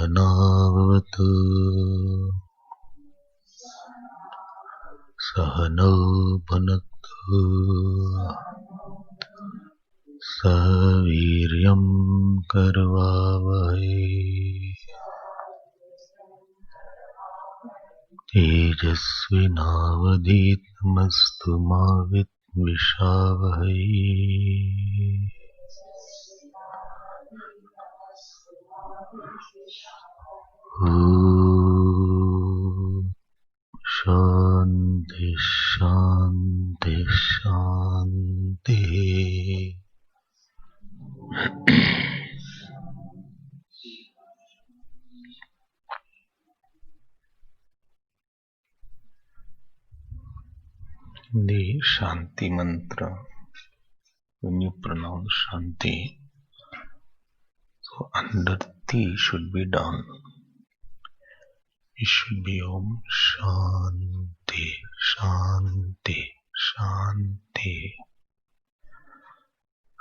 सहनावतु सहनौ भुनक्तु सह वीर्यं करवावहै तेजस्विनावधीतमस्तु मा विद्विषावहै। शांति शांति शांति। The Shanti mantra, when you pronounce Shanti, so under T should be down. It should be Om Shanti Shanti Shanti.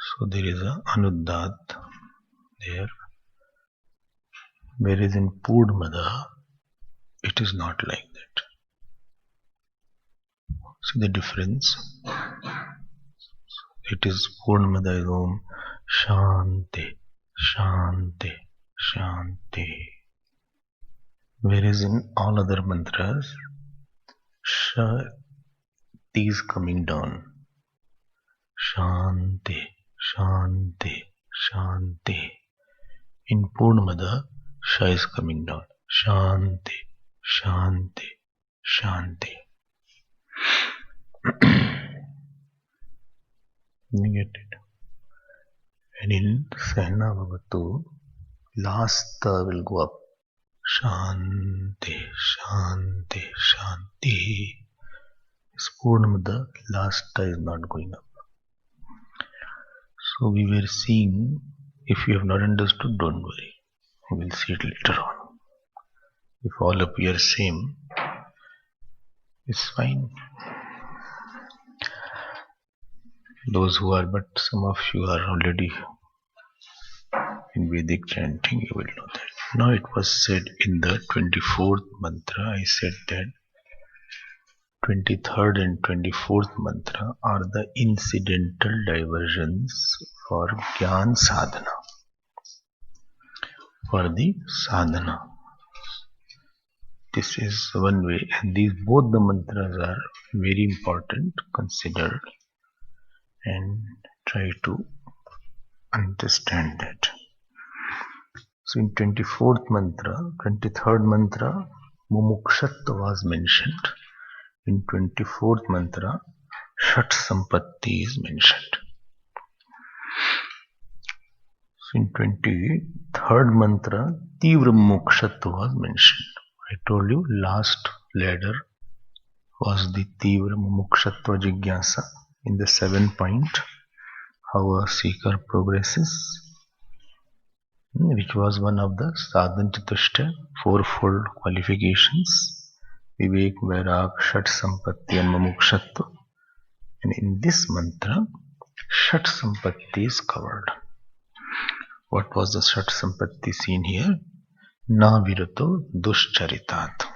So there is a Anudat there, whereas in Purnamada it is not like that. See the difference? It is Purnamada is Om Shanti Shanti Shanti, whereas in all other mantras T is coming down. Shanti Shanti Shanti. In Purnamada Sha is coming down. Shanti Shanti Shanti. You get it? And in Sahanavavatu, last will go up. Shanti Shanti Shanti. This Purnamada last is not going up. So we were seeing, if you have not understood, don't worry. We will see it later on. If all appear same, it's fine. Those who are, but some of you are already in Vedic chanting, you will know that. Now it was said in the 24th mantra, I said that 23rd and 24th mantra are the incidental diversions for Gyan Sadhana, for the sadhana. This is one way, and these both the mantras are very important, considered, and try to understand that. So in 24th mantra, 23rd mantra, Mumukshatva was mentioned. In 24th mantra, Shat Sampatti is mentioned. So in 23rd mantra, Tivra Mumukshatva was mentioned. I told you last ladder was the Tivra Mumukshatva Jigyasa in the 7 point, how a seeker progresses, which was one of the Sadhan Chatushta, fourfold qualifications, Vivek, Vairag, Shat Sampatti and Mumukshatva. And in this mantra, Shat Sampatti is covered. What was the Shat Sampatti seen here? Na virato duscharitat.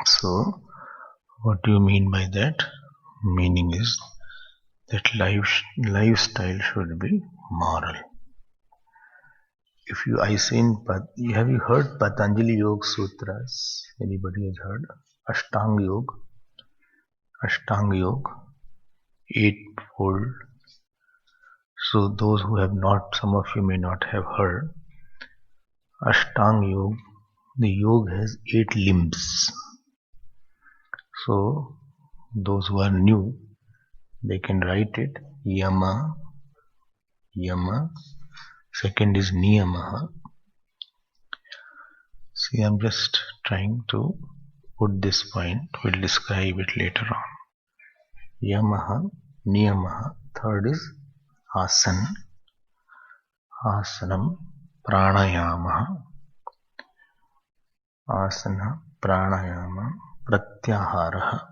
So, what do you mean by that? Meaning is that lifestyle should be moral. If you, I say in, have you heard Patanjali Yoga Sutras? Anybody has heard? Ashtanga Yoga. Ashtanga Yoga, eightfold. So those who have not, some of you may not have heard. Ashtanga Yoga, the yoga has 8 limbs. So those who are new, they can write it. Yama, second is Niyama. See, I'm just trying to put this point, we'll describe it later on. Yamaha, Niyamaha, third is Asana, Asanam, Pranayama, Asana, Pranayama, Pratyahara,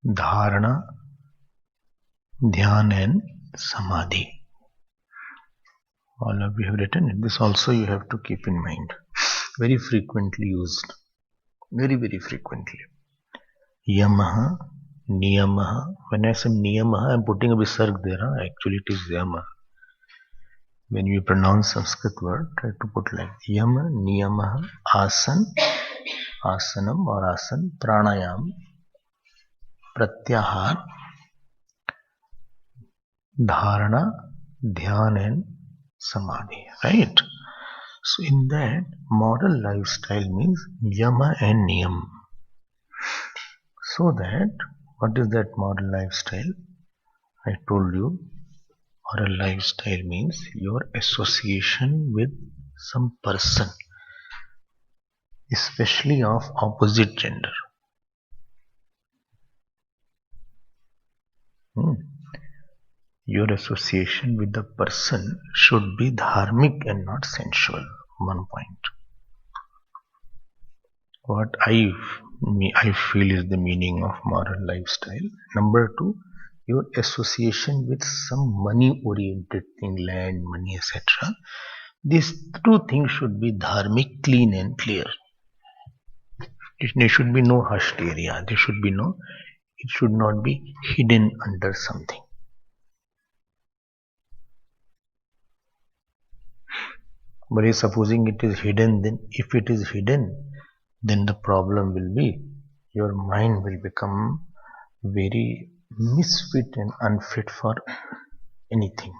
Dharana, Dhyan and Samadhi. All of you have written it. This also you have to keep in mind. Very frequently used. Very, very frequently. Yamaha, Niyamaha. When I say Niyamaha, I'm putting a visarg there. Actually, it is Yamaha. When you pronounce Sanskrit word, try to put like Yama, Niyamaha, Asan, Asanam or Asan, Pranayam, Pratyahar, Dharana, Dhyan and Samadhi. Right? So in that, moral lifestyle means Yama and Niyam. So that, what is that moral lifestyle? I told you, moral lifestyle means your association with some person, especially of opposite gender. Your association with the person should be dharmic and not sensual. 1 point. What I feel is the meaning of moral lifestyle. Number 2, your association with some money-oriented thing, land, money, etc. These 2 things should be dharmic, clean and clear. There should be no hushed area. It should not be hidden under something. But if supposing it is hidden, then if it is hidden, then the problem will be your mind will become very misfit and unfit for anything.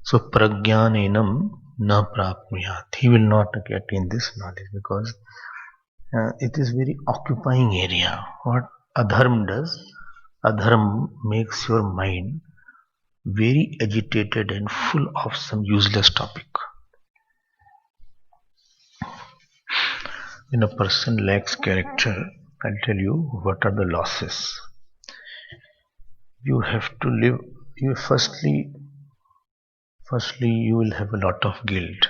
So prajnanenam na prapnuyat. He will not attain this knowledge because it is very occupying area. What adharm does, adharm makes your mind very agitated and full of some useless topic. When a person lacks character, I'll tell you what are the losses. You have to live, firstly you will have a lot of guilt.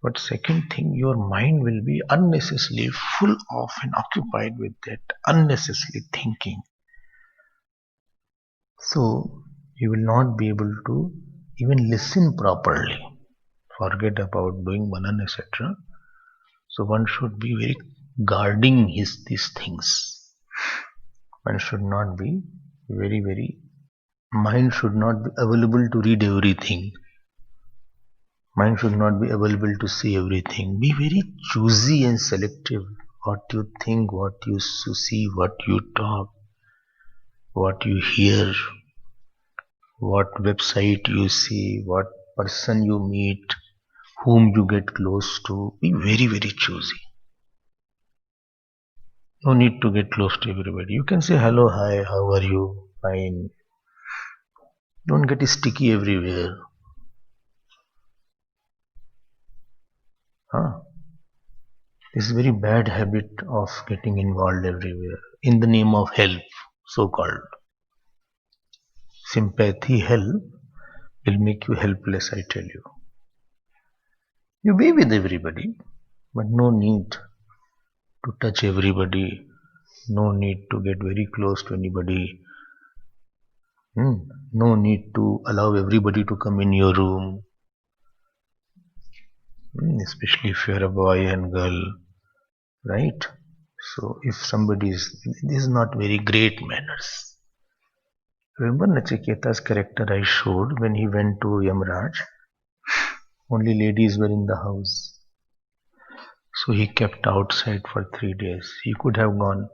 But second thing, your mind will be unnecessarily full of and occupied with that unnecessary thinking. So you will not be able to even listen properly. Forget about doing manan, etc. So one should be very guarding these things. One should not be very, mind should not be available to read everything. Mind should not be available to see everything. Be very choosy and selective. What you think, what you see, what you talk, what you hear, what website you see, what person you meet, whom you get close to. Be very choosy. No need to get close to everybody. You can say hello, hi, how are you, fine. Don't get sticky everywhere. This is a very bad habit of getting involved everywhere in the name of help, so-called. Sympathy, help will make you helpless, I tell you. You be with everybody, but no need to touch everybody, no need to get very close to anybody, no need to allow everybody to come in your room, especially if you are a boy and girl, right? So if somebody is, this is not very great manners. Remember Nachiketa's character I showed when he went to Yamraj? Only ladies were in the house. So he kept outside for 3 days. He could have gone,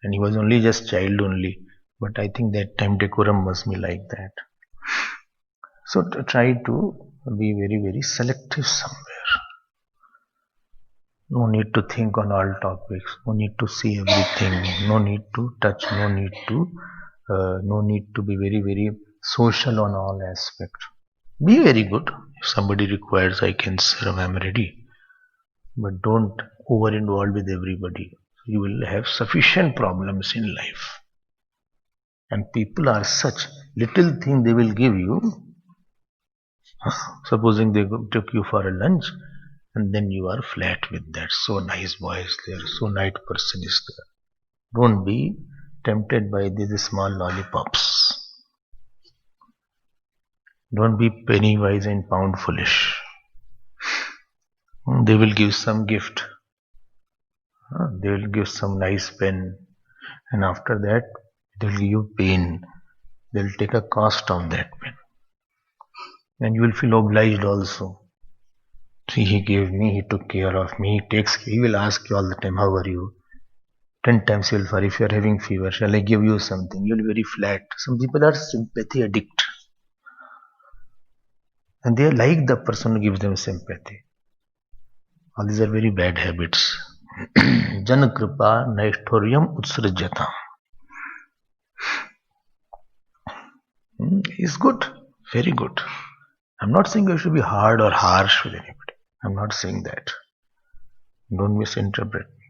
and he was only just child only. But I think that time decorum must be like that. So to try to be very selective somewhere. No need to think on all topics. No need to see everything. No need to touch. No need to be very social on all aspects. Be very good. If somebody requires, I can serve. I'm ready. But don't over involve with everybody. You will have sufficient problems in life. And people are such, little thing they will give you. Supposing they took you for a lunch, and then you are flat with that. So nice boy is there, so nice person is there. Don't be tempted by these small lollipops. Don't be penny wise and pound foolish. They will give some gift. They will give some nice pen, and after that, they will give you pain. They will take a cost on that pen, and you will feel obliged also. See, he gave me, he took care of me, he will ask you all the time, how are you? 10 times he will fire. If you are having fever, shall I give you something? You will be very flat. Some people are sympathy addict, and they like the person who gives them sympathy. All these are very bad habits. Jan kripa naishtoryam utsrajyata. Is good, very good. I'm not saying you should be hard or harsh with anybody. I'm not saying that. Don't misinterpret me.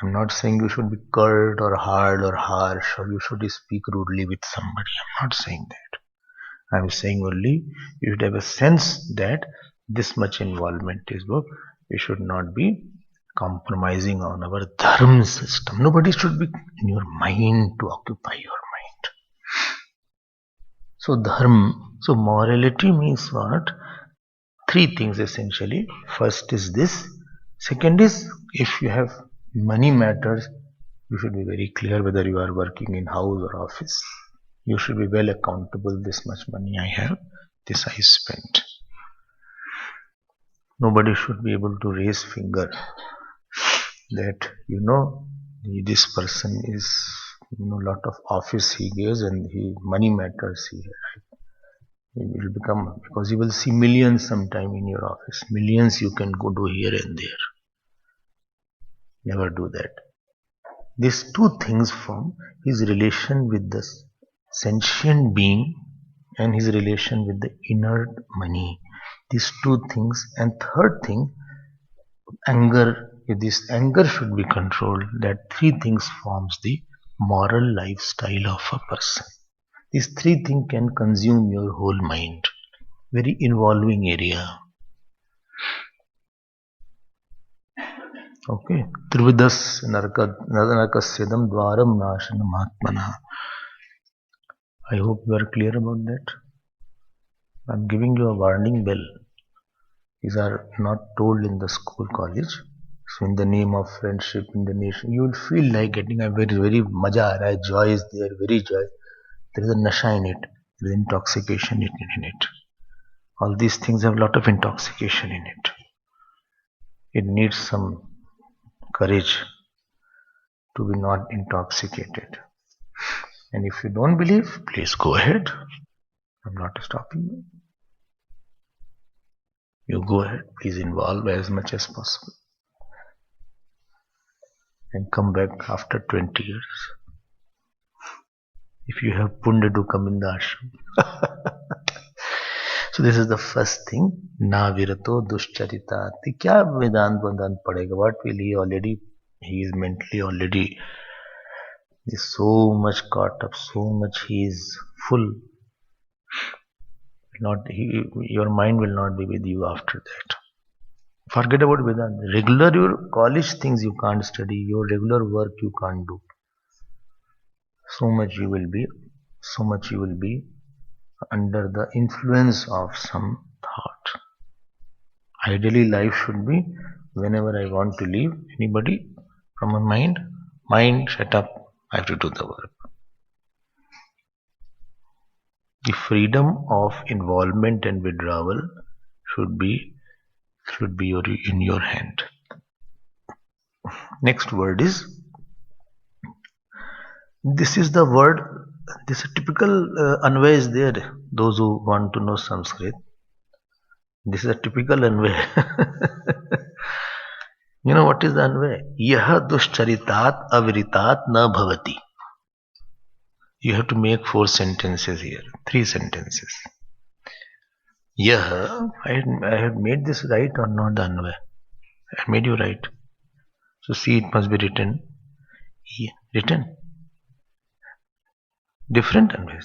I'm not saying you should be curt or hard or harsh or you should speak rudely with somebody. I'm not saying that. I'm saying only you should have a sense that this much involvement is good. We should not be compromising on our dharma system. Nobody should be in your mind to occupy your mind. So dharma, so morality means what? Three things essentially. First is this. Second is if you have money matters, you should be very clear whether you are working in house or office. You should be well accountable. This much money I have, this I spent. Nobody should be able to raise finger that this person is lot of office he gives and money matters here. It will become, because you will see millions sometime in your office. Millions you can go do here and there. Never do that. These two things form his relation with the sentient being and his relation with the inert money. These two things. And third thing, anger. If this anger should be controlled, that three things forms the moral lifestyle of a person. These three things can consume your whole mind. Very involving area. Okay. Trividas narakasyadam dwaram nashanam atmana. I hope you are clear about that. I am giving you a warning bell. These are not told in the school, college. So in the name of friendship, in the nation, you will feel like getting a very, very maja aa raha hai, joy is there, very joy. There is a nasha in it. There is intoxication in it. All these things have a lot of intoxication in it. It needs some courage to be not intoxicated. And if you don't believe, please go ahead. I'm not stopping you. You go ahead. Please involve as much as possible. And come back after 20 years. If you have punya to come in the ashram. So this is the first thing. Na virato dushcharitati. Kya Vedant Bandhan padega? What will he already? He is mentally already. He is so much caught up. So much he is full. Your mind will not be with you after that. Forget about Vedanta. Regular your college things you can't study. Your regular work you can't do. So much you will be under the influence of some thought. Ideally, life should be whenever I want to leave anybody from my mind, shut up, I have to do the work. The freedom of involvement and withdrawal should be in your hand. Next word is, this is the word, this is typical Anvay is there. Those who want to know Sanskrit, this is a typical Anvay. You know what is the Anvay? Yaha dushcharitat aviritat na bhavati. You have to make 4 sentences here, 3 sentences. Yaha, I had made this right or not, the Anvay? I made you right. So see, it must be written. Different Anvay.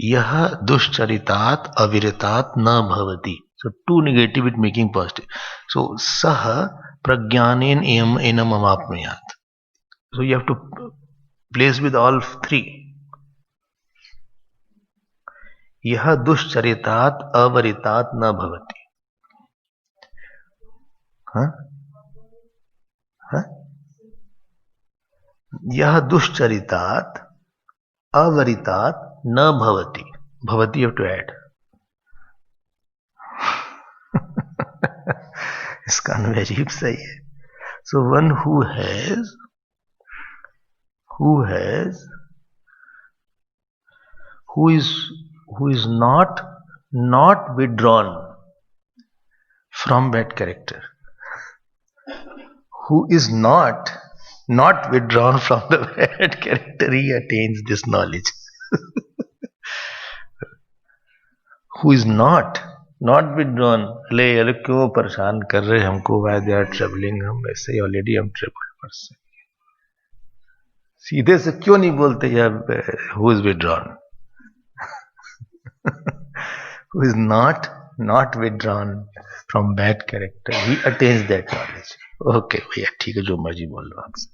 Yaha dushcharitat aviritat na bhavati. So 2 negative, it making positive. So saha pragyanen enam amapnuyat. So you have to place with all 3. यह दुश्चरितात् अवरितात् न भवति. हाँ? हाँ? यह दुश्चरितात् अवरितात् न भवति. भवति you have to add. इसका अजीब सही है. So one who is not withdrawn from bad character. Who is not withdrawn from the bad character, he attains this knowledge. Who is not withdrawn. अरे क्यों परेशान कर रहे हमको? Why they are troubling? हम ऐसे ही already हम troubled person. सीधे से क्यों नहीं बोलते यार who is withdrawn? Who is not withdrawn from bad character, he attains that knowledge. Okay, भैया ठीक है, जो मर्जी बोल लो आपसे.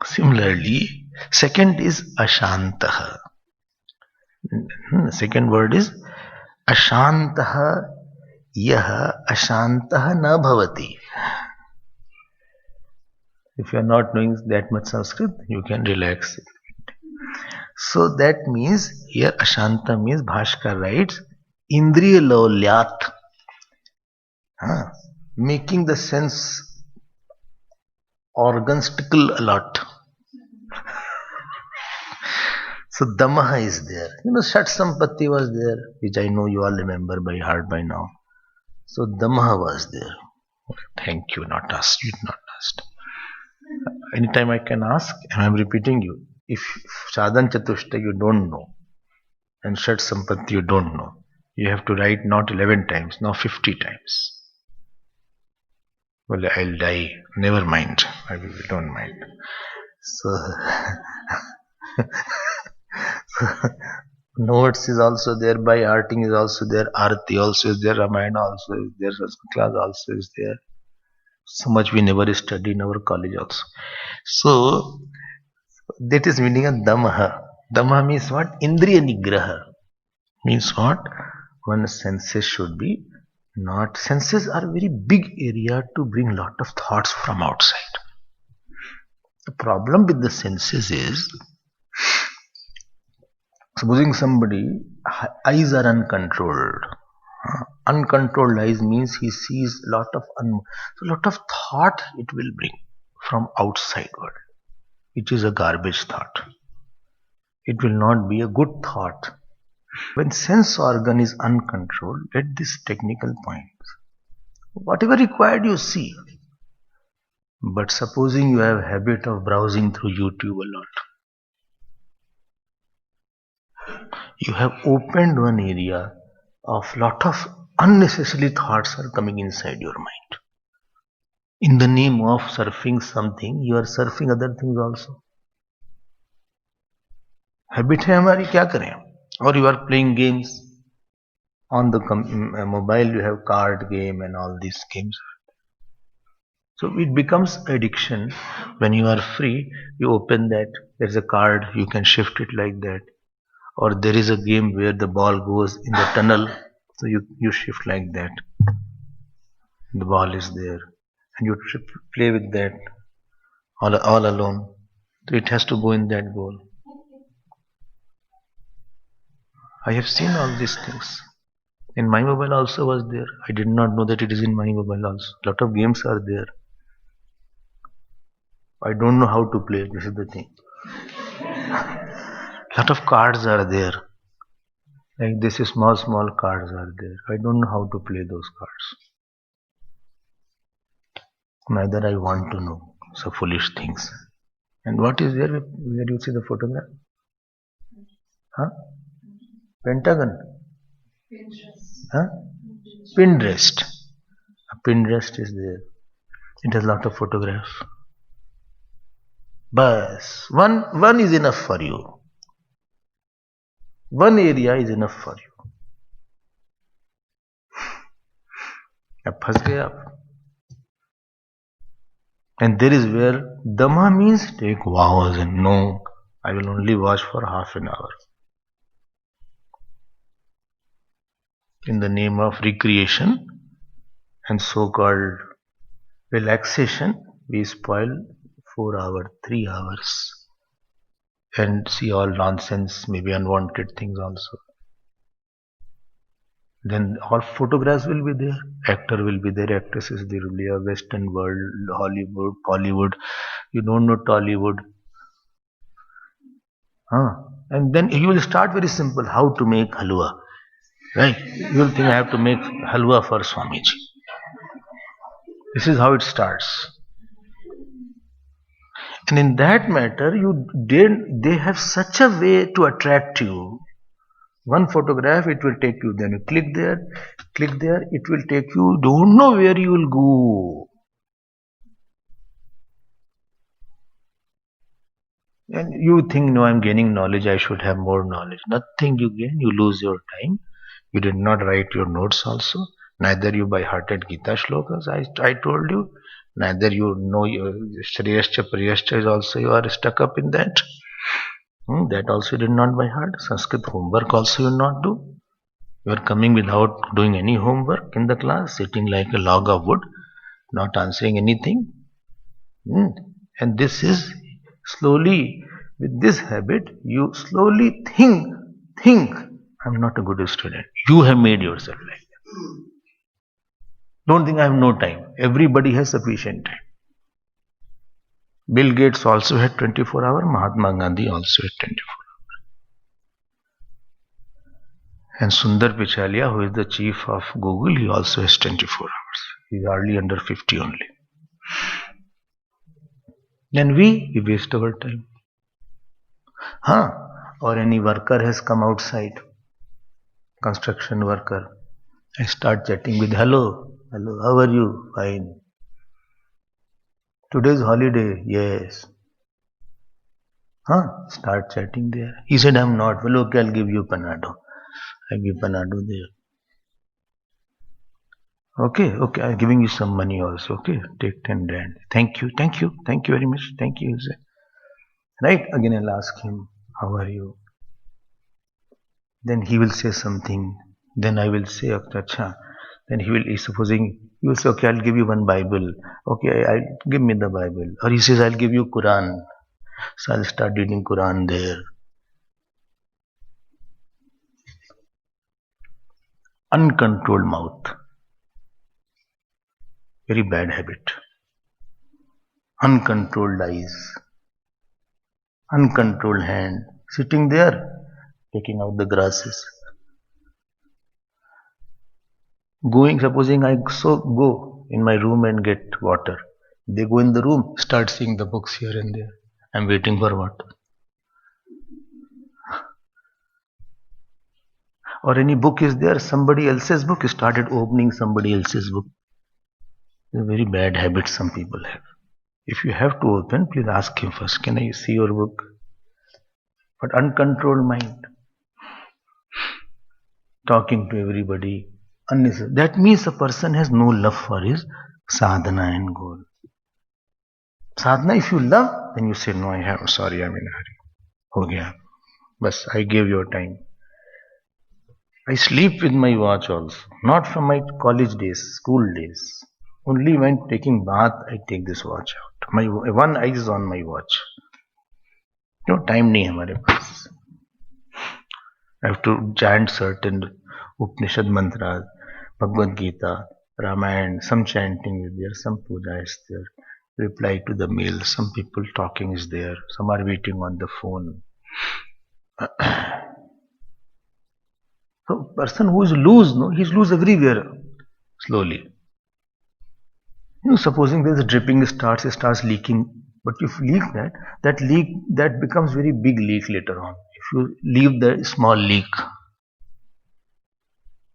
Similarly, second is ashantah. Second word is ashantah. Yah ashantah na bhavati. If you are not knowing that much Sanskrit, you can relax. So that means here ashanta means Bhaskar writes indriya laulyat, making the sense organs tickle a lot. So Damaha is there. Shat Sampatti was there, which I know you all remember by heart by now. So Damaha was there. Thank you, not asked. You did not asked. Anytime I can ask, and I'm repeating you. If Sadhan Chatushta you don't know, and Shat Sampatti you don't know, you have to write not 11 times, now 50 times. Well, I'll die. Never mind. I don't mind. So, notes is also there, by arting is also there, Arati also is there, Ramayana also is there, Sanskrit class also is there. So much we never study in our college also. So, that is meaning of Damaha. Damaha means what? Indriya Nigraha. Means what? One's senses should be not. Senses are a very big area to bring lot of thoughts from outside. The problem with the senses is, supposing somebody eyes are uncontrolled. Uncontrolled eyes means he sees lot of thought it will bring from outside world. It is a garbage thought. It will not be a good thought. When sense organ is uncontrolled, at this technical point, whatever required you see. But supposing you have habit of browsing through YouTube a lot, you have opened one area of lot of unnecessary thoughts are coming inside your mind. In the name of surfing something, you are surfing other things also. Habit है हमारी, क्या करें? Or you are playing games on the mobile. You have card game and all these games. So it becomes addiction. When you are free, you open that. There's a card, you can shift it like that. Or there is a game where the ball goes in the tunnel, so you shift like that. The ball is there, and you play with that all alone. So it has to go in that goal. I have seen all these things. In my mobile also was there. I did not know that it is in my mobile also. Lot of games are there. I don't know how to play. This is the thing. Lot of cards are there. Like this, small cards are there. I don't know how to play those cards. Neither I want to know. So foolish things. And what is there where you see the photograph? Huh? Pentagon? Huh? Pinterest. A Pinterest is there. It has lot of photographs. But one is enough for you. One area is enough for you. अब फंस गए आप. And there is where Dhamma means take vows and no, I will only watch for half an hour. in the name of recreation and so-called relaxation, we spoil 4 hours, 3 hours, and see all nonsense, maybe unwanted things also. Then all photographs will be there, actor will be there, actresses there will be a Western world, Hollywood, Bollywood. You don't know Tollywood. And then you will start very simple, how to make halwa. Right? You will think I have to make halwa for Swamiji. This is how it starts. And in that matter, they have such a way to attract you. One photograph, it will take you, then you click there, it will take you, don't know where you will go. And you think, no, I'm gaining knowledge, I should have more knowledge. Nothing you gain, you lose your time. You did not write your notes also. Neither you by hearted Gita shlokas, I told you. Neither you know your Shreyascha Priyascha is also, you are stuck up in that. That also you did not by heart. Sanskrit homework also you not do. You are coming without doing any homework in the class, sitting like a log of wood, not answering anything. And this is slowly, with this habit, you slowly think, I'm not a good student. You have made yourself like that. Don't think I have no time. Everybody has sufficient time. Bill Gates also had 24 hours. Mahatma Gandhi also had 24 hours. And Sundar Pichalia, who is the chief of Google, he also has 24 hours. He is hardly under 50 only. Then we waste our time. Or any worker has come outside, construction worker. I start chatting with, hello, how are you? Fine. Today's holiday, yes. Start chatting there. He said, I'm not. Well, okay, I'll give you Panado. I give Panado there. Okay, I'm giving you some money also. Okay, take 10 rand. Thank you very much. Thank you. Right? Again, I'll ask him, how are you? Then he will say something. Then I will say, Acha. Then he will say, okay, I'll give you one Bible. Okay, give me the Bible. Or he says, I'll give you Quran. So I'll start reading Quran there. Uncontrolled mouth. Very bad habit. Uncontrolled eyes. Uncontrolled hand. Sitting there, taking out the grasses. Supposing I go in my room and get water. They go in the room, start seeing the books here and there. I'm waiting for what? Or any book is there, somebody else's book, started opening somebody else's book. It's a very bad habit some people have. If you have to open, please ask him first, can I see your book? But uncontrolled mind, talking to everybody, unnecessary. That means a person has no love for his sadhana and goal. Sadhana, if you love, then you say, no, sorry, I'm in a hurry. Ho gaya. Bas, I gave your time. I sleep with my watch also. Not from my college days, school days. Only when taking bath, I take this watch out. My one eye is on my watch. No time nahi hamare paas. I have to chant certain Upanishad mantras, Bhagavad Gita, Ramayana, some chanting is there, some puja is there, reply to the mail, some people talking is there, some are waiting on the phone. So person who is loose, he's loose everywhere, slowly. Supposing there's a dripping starts leaking, but if you leak that becomes very big leak later on. If you leave the small leak.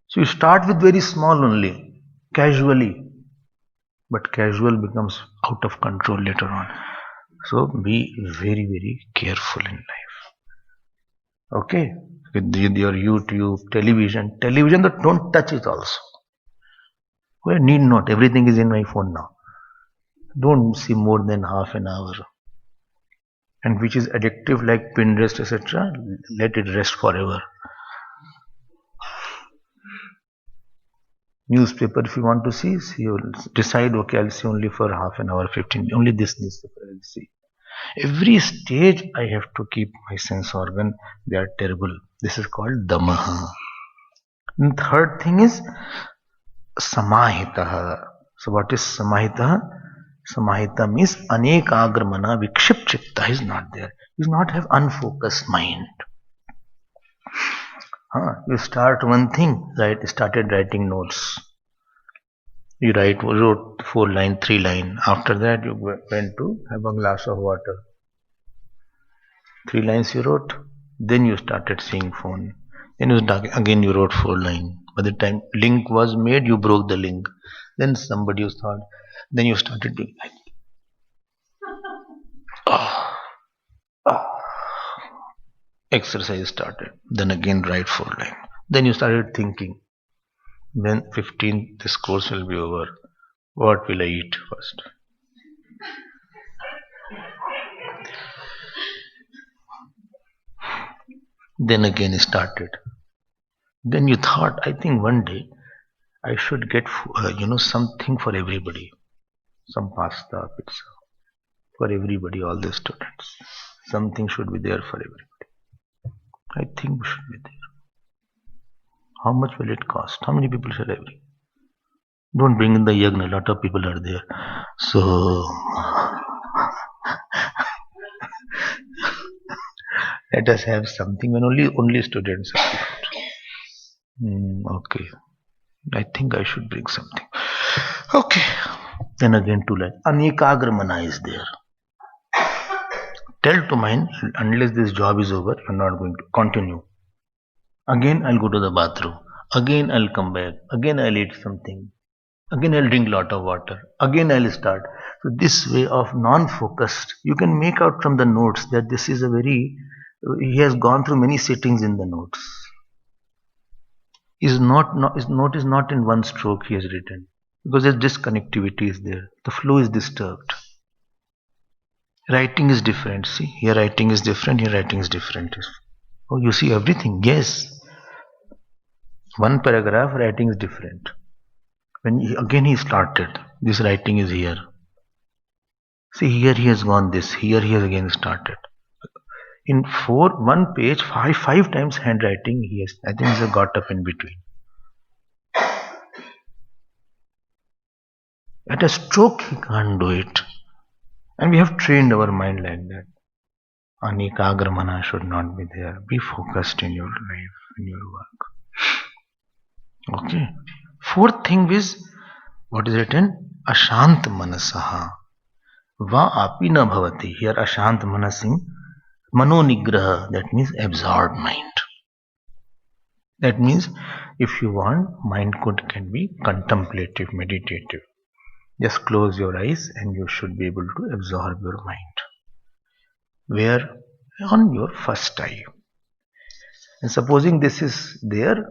So you start with very small only, casually. But casual becomes out of control later on. So be very, very careful in life. Okay? With your YouTube, television, don't touch it also. Well, need not. Everything is in my phone now. Don't see more than half an hour. And which is addictive like Pinterest, etc., let it rest forever. Newspaper, if you want to see, you'll decide, okay, I'll see only for half an hour, 15, only this newspaper I'll see. Every stage I have to keep my sense organ, they are terrible. This is called damaha. And third thing is samahitaha. So what is samahitaha? Samahita means anekagramana vikship chitta is not there. You not have unfocused mind. You start one thing, right? Started writing notes. You wrote 4 line, 3 line. After that, you went to have a glass of water. 3 lines you wrote. Then you started seeing phone. Then again you wrote 4 line. By the time link was made, you broke the link. Then somebody thought. Then you started doing like. Exercise started. Then again write 4 line. Then you started thinking. When 15th this course will be over, what will I eat first? Then again started. Then you thought, I think one day I should get something for everybody, some pasta, pizza for everybody, all the students. Something should be there for everybody. I think should be there. How much will it cost? How many people shall I bring? Don't bring in the yagna, a lot of people are there. So let us have something when only students are okay. I think I should bring something. Okay. Then again 2 lines. Anekagramana is there. Tell to mind, unless this job is over, you're not going to continue. Again, I'll go to the bathroom. Again, I'll come back. Again, I'll eat something. Again, I'll drink lot of water. Again, I'll start. So this way of non-focused, you can make out from the notes that this is he has gone through many sittings in the notes. His note is not in one stroke he has written. Because there's disconnectivity is there. The flow is disturbed. Writing is different. See, here writing is different, here writing is different. Oh, you see everything? Yes. One paragraph, writing is different. When he started, this writing is here. See, here he has gone this, here he has again started. In one page, five times handwriting, I think he has got up in between. At a stroke, he can't do it. And we have trained our mind like that. Anekagramana should not be there. Be focused in your life, in your work. Okay. Fourth thing is, what is written? Ashant manasaha. Va api na bhavati. Here ashant manasing. Mano nigraha. That means absorbed mind. That means if you want, mind can be contemplative, meditative. Just close your eyes and you should be able to absorb your mind. Where? On your first eye. And supposing this is there,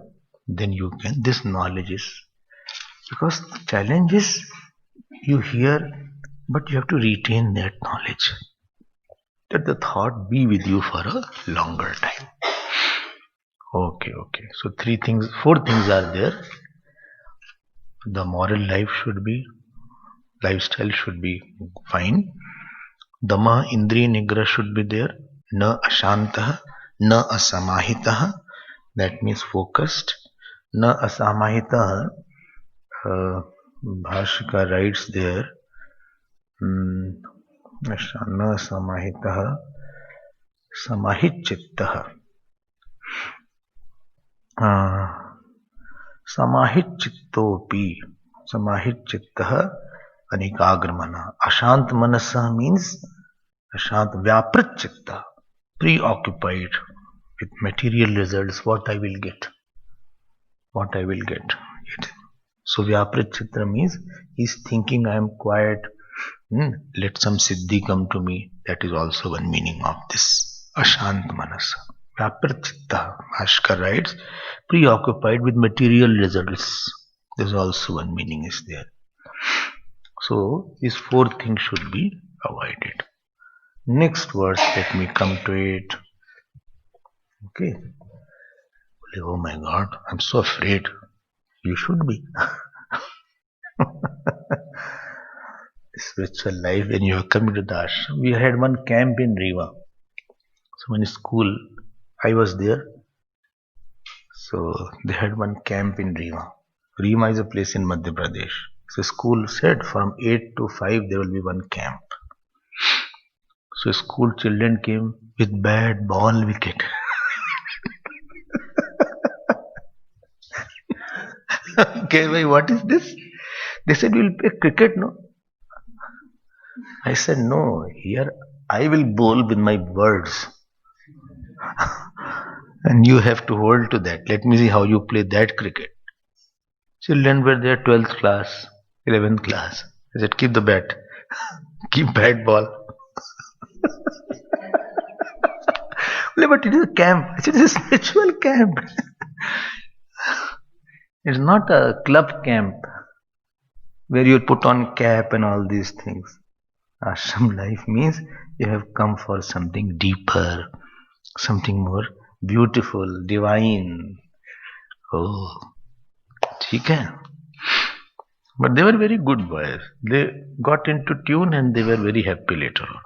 then this knowledge is. Because the challenge is, you hear, but you have to retain that knowledge. Let the thought be with you for a longer time. Okay. So 4 things are there. The moral lifestyle should be fine. Dama, Indriya Nigra should be there. Na ashantaha, na asamahitaha. That means focused. Na asamahitaha. Bhashika writes there. Na samahitaha. Samahit chittaha. Samahit chittopi. Samahit chittaha. Anekagramana. Ashant manasa means ashant vyaprit chitta, preoccupied with material results, what I will get. So vyaprit chitta means he's thinking I am quiet, let some siddhi come to me. That is also one meaning of this ashant manasa. Vyaprit chitta, Bhaskar writes, preoccupied with material results. There's also one meaning is there. So these 4 things should be avoided. Next verse, let me come to it. Okay. Oh my God, I'm so afraid. You should be. Spiritual life when you are coming to the ashram. We had one camp in Rewa. So in school, I was there. So they had one camp in Rewa. Rewa is a place in Madhya Pradesh. So school said from 8 to 5 there will be one camp. So school children came with bat, ball, wicket. Okay, bhai, what is this? They said we'll play cricket, no? I said no. Here I will bowl with my words, and you have to hold to that. Let me see how you play that cricket. Children were there, 12th class, 11th class. I said, keep the bat, keep bat ball. But it is a camp. I said, it's a spiritual camp. It's not a club camp where you put on cap and all these things. Ashram life means you have come for something deeper, something more beautiful, divine. Oh, ठीक है. But they were very good boys. They got into tune and they were very happy later on.